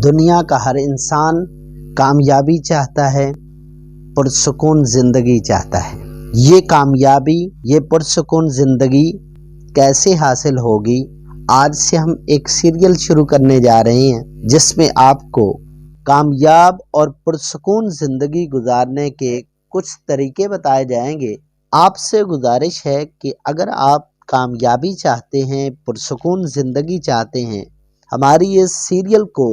دنیا کا ہر انسان کامیابی چاہتا ہے، پرسکون زندگی چاہتا ہے۔ یہ کامیابی، یہ پرسکون زندگی کیسے حاصل ہوگی؟ آج سے ہم ایک سیریل شروع کرنے جا رہے ہیں جس میں آپ کو کامیاب اور پرسکون زندگی گزارنے کے کچھ طریقے بتائے جائیں گے۔ آپ سے گزارش ہے کہ اگر آپ کامیابی چاہتے ہیں، پرسکون زندگی چاہتے ہیں، ہماری اس سیریل کو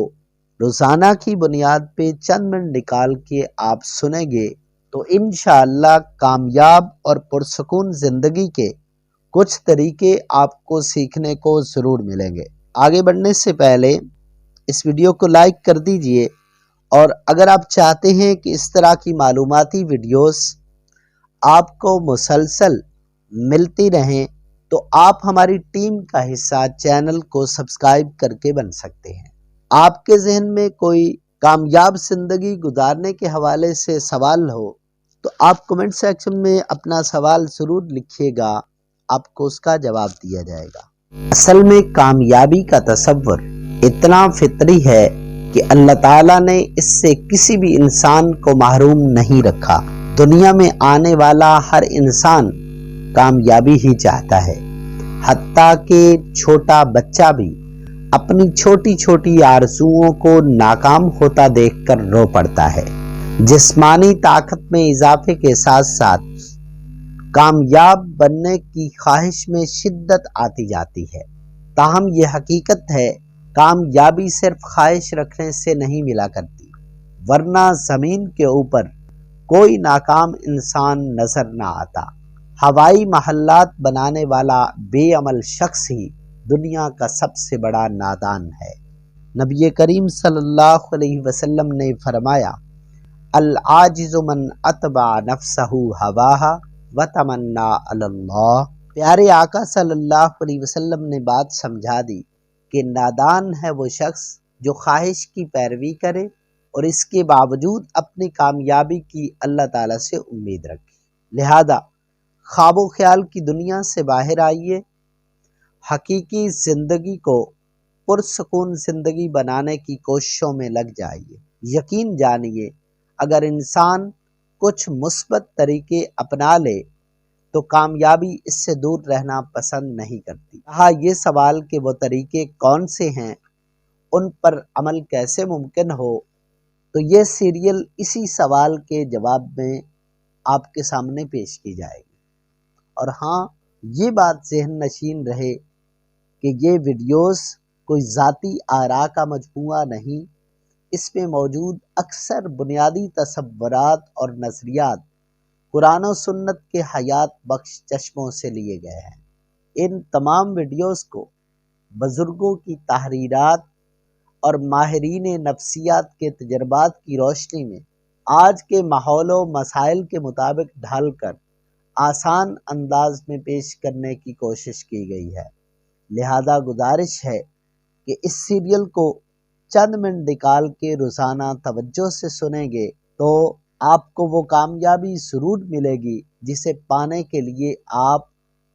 روزانہ کی بنیاد پہ چند منٹ نکال کے آپ سنیں گے تو انشاءاللہ کامیاب اور پرسکون زندگی کے کچھ طریقے آپ کو سیکھنے کو ضرور ملیں گے۔ آگے بڑھنے سے پہلے اس ویڈیو کو لائک کر دیجئے، اور اگر آپ چاہتے ہیں کہ اس طرح کی معلوماتی ویڈیوز آپ کو مسلسل ملتی رہیں تو آپ ہماری ٹیم کا حصہ چینل کو سبسکرائب کر کے بن سکتے ہیں۔ آپ کے ذہن میں کوئی کامیاب زندگی گزارنے کے حوالے سے سوال ہو تو آپ کمنٹ سیکشن میں اپنا سوال ضرور لکھیے گا، آپ کو اس کا جواب دیا جائے گا۔ اصل میں کامیابی کا تصور اتنا فطری ہے کہ اللہ تعالیٰ نے اس سے کسی بھی انسان کو محروم نہیں رکھا۔ دنیا میں آنے والا ہر انسان کامیابی ہی چاہتا ہے، حتیٰ کہ چھوٹا بچہ بھی اپنی چھوٹی چھوٹی آرزوؤں کو ناکام ہوتا دیکھ کر رو پڑتا ہے۔ جسمانی طاقت میں اضافے کے ساتھ ساتھ کامیاب بننے کی خواہش میں شدت آتی جاتی ہے۔ تاہم یہ حقیقت ہے، کامیابی صرف خواہش رکھنے سے نہیں ملا کرتی، ورنہ زمین کے اوپر کوئی ناکام انسان نظر نہ آتا۔ ہوائی محلات بنانے والا بے عمل شخص ہی دنیا کا سب سے بڑا نادان ہے۔ نبی کریم صلی اللہ علیہ وسلم نے فرمایا، العاجز من اتبع نفسہ ہواہا وتمنا علی اللہ۔ پیارے آقا صلی اللہ علیہ وسلم نے بات سمجھا دی کہ نادان ہے وہ شخص جو خواہش کی پیروی کرے اور اس کے باوجود اپنی کامیابی کی اللہ تعالیٰ سے امید رکھے۔ لہذا خواب و خیال کی دنیا سے باہر آئیے، حقیقی زندگی کو پرسکون زندگی بنانے کی کوششوں میں لگ جائیے۔ یقین جانیے، اگر انسان کچھ مثبت طریقے اپنا لے تو کامیابی اس سے دور رہنا پسند نہیں کرتی۔ ہاں، یہ سوال کہ وہ طریقے کون سے ہیں، ان پر عمل کیسے ممکن ہو، تو یہ سیریل اسی سوال کے جواب میں آپ کے سامنے پیش کی جائے گی۔ اور ہاں، یہ بات ذہن نشین رہے کہ یہ ویڈیوز کوئی ذاتی آراء کا مجموعہ نہیں، اس میں موجود اکثر بنیادی تصورات اور نظریات قرآن و سنت کے حیات بخش چشموں سے لیے گئے ہیں۔ ان تمام ویڈیوز کو بزرگوں کی تحریرات اور ماہرین نفسیات کے تجربات کی روشنی میں آج کے ماحول و مسائل کے مطابق ڈھال کر آسان انداز میں پیش کرنے کی کوشش کی گئی ہے۔ لہذا گزارش ہے کہ اس سیریل کو چند منٹ نکال کے روزانہ توجہ سے سنیں گے تو آپ کو وہ کامیابی ضرور ملے گی جسے پانے کے لیے آپ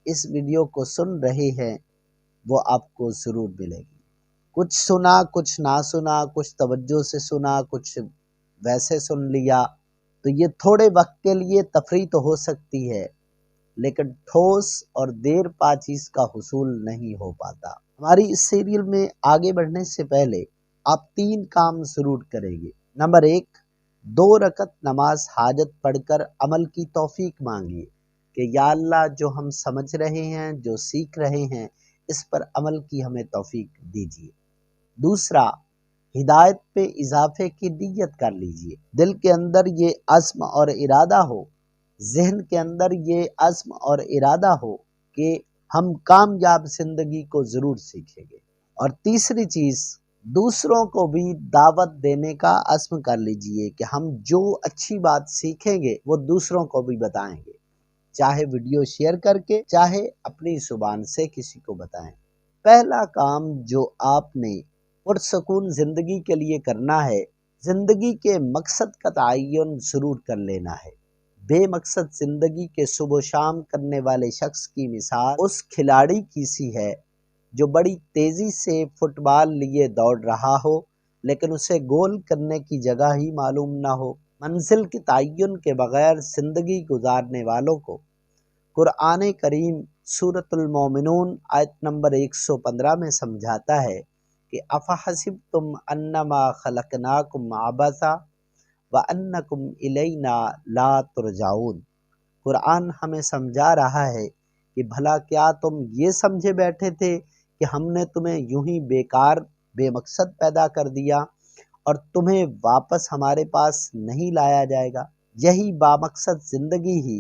اس ویڈیو کو سن رہے ہیں، وہ آپ کو ضرور ملے گی۔ کچھ سنا، کچھ نہ سنا، کچھ توجہ سے سنا، کچھ ویسے سن لیا، تو یہ تھوڑے وقت کے لیے تفریح تو ہو سکتی ہے، لیکن ٹھوس اور دیر پا چیز کا حصول نہیں ہو پاتا۔ ہماری اس سیریل میں آگے بڑھنے سے پہلے آپ 3 کام ضرور کریں گے۔ نمبر 1، 2 رکعت نماز حاجت پڑھ کر عمل کی توفیق مانگیے کہ یا اللہ، جو ہم سمجھ رہے ہیں، جو سیکھ رہے ہیں، اس پر عمل کی ہمیں توفیق دیجیے۔ دوسرا، ہدایت پہ اضافے کی نیت کر لیجیے۔ دل کے اندر یہ عزم اور ارادہ ہو، ذہن کے اندر یہ عزم اور ارادہ ہو کہ ہم کامیاب زندگی کو ضرور سیکھیں گے۔ اور تیسری چیز، دوسروں کو بھی دعوت دینے کا عزم کر لیجئے کہ ہم جو اچھی بات سیکھیں گے وہ دوسروں کو بھی بتائیں گے، چاہے ویڈیو شیئر کر کے، چاہے اپنی زبان سے کسی کو بتائیں۔ پہلا کام جو آپ نے پرسکون زندگی کے لیے کرنا ہے، زندگی کے مقصد کا تعین ضرور کر لینا ہے۔ بے مقصد زندگی کے صبح و شام کرنے والے شخص کی مثال اس کھلاڑی کی سی ہے جو بڑی تیزی سے فٹ بال لیے دوڑ رہا ہو، لیکن اسے گول کرنے کی جگہ ہی معلوم نہ ہو۔ منزل کے تعین کے بغیر زندگی گزارنے والوں کو قرآن کریم سورۃ المومنون آیت نمبر 115 میں سمجھاتا ہے کہ افحسبتم انما خلقناکم عبثا وانکم الینا لا ترجعون۔ قرآن ہمیں سمجھا رہا ہے کہ بھلا کیا تم یہ سمجھے بیٹھے تھے کہ ہم نے تمہیں یوں ہی بیکار بے مقصد پیدا کر دیا اور تمہیں واپس ہمارے پاس نہیں لایا جائے گا۔ یہی بامقصد زندگی ہی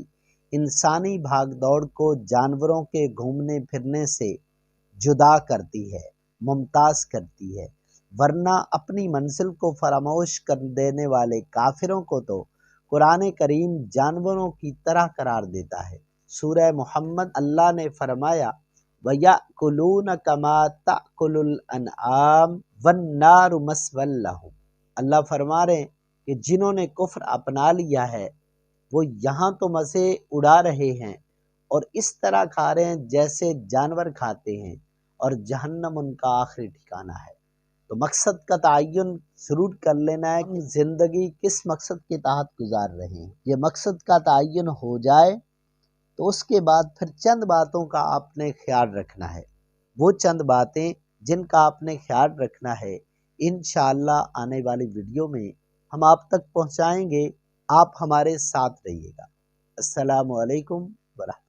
انسانی بھاگ دوڑ کو جانوروں کے گھومنے پھرنے سے جدا کرتی ہے، ممتاز کرتی ہے، ورنہ اپنی منزل کو فراموش کر دینے والے کافروں کو تو قرآن کریم جانوروں کی طرح قرار دیتا ہے۔ سورہ محمد اللہ نے فرمایا وَيَأْكُلُونَ كَمَا تَأْكُلُ الْأَنْعَامُ وَالنَّارُ مَثْوًى لَهُمْ۔ اللہ فرما رہے ہیں کہ جنہوں نے کفر اپنا لیا ہے وہ یہاں تو مزے اڑا رہے ہیں اور اس طرح کھا رہے ہیں جیسے جانور کھاتے ہیں، اور جہنم ان کا آخری ٹھکانہ ہے۔ تو مقصد کا تعین ضرور کر لینا ہے کہ زندگی کس مقصد کے تحت گزار رہے ہیں۔ یہ مقصد کا تعین ہو جائے تو اس کے بعد پھر چند باتوں کا آپ نے خیال رکھنا ہے۔ وہ چند باتیں جن کا آپ نے خیال رکھنا ہے انشاءاللہ آنے والی ویڈیو میں ہم آپ تک پہنچائیں گے، آپ ہمارے ساتھ رہیے گا۔ السلام علیکم ورحمۃ اللہ۔